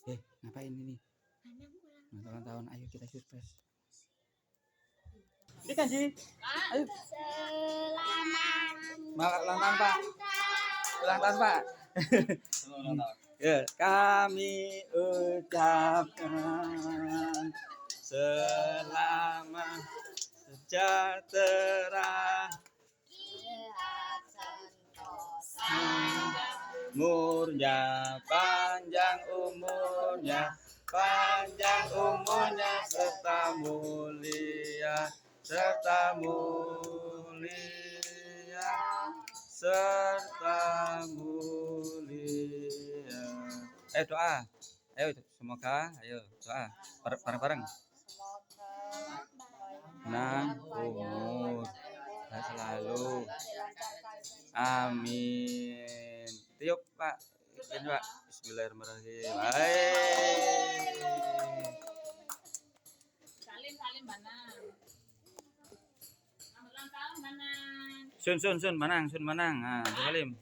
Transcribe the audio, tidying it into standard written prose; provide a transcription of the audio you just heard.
Ngapain ini? Ulang tahun, ayo kita surprise. Ini kan Ji. Ayo. Selamat ulang tahun Pak. Ulang tahun Pak. Ya, kami ucapkan selamat sejahtera, umurnya panjang umurnya serta mulia doa. Ayo semoga, ayo doa bareng-bareng. Nah, umur selalu. Amin. Tiup Pak. Ini Pak. Bismillahirrahmanirrahim. Salim mana? Ulang tahun mana? Sun manang. Ah, salim.